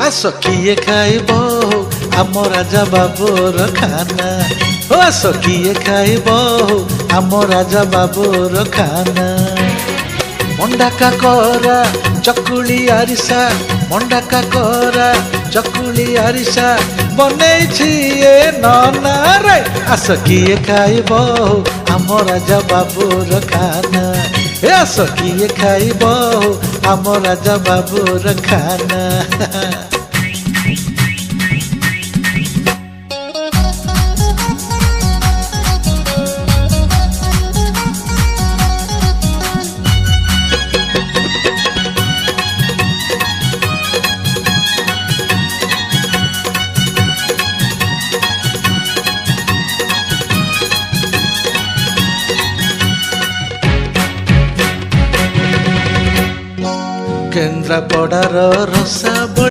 ଆସ କିଏ ଖାଇବ ଆମ ରାଜା ବାବୁର ଖାନା, ଓ ଆସ କିଏ ଖାଇବ ଆମ ରାଜା ବାବୁର ଖାନା। ମଣ୍ଡା କାକରା ଚକୁଳି ଆରିସା, ମଣ୍ଡା କାକରା ଚକୁଳି ଆରିସା ବନେଇଛି ଏ ନନା ରେ। ଆସ କିଏ ଖାଇବ ଆମ ରାଜା ବାବୁର ଖାନା, ଏ ଆସ କିଏ ଖାଇବ ଆମ ରାଜା ବାବୁର ଖାନା। କେନ୍ଦ୍ରାପଡ଼ାର ରସା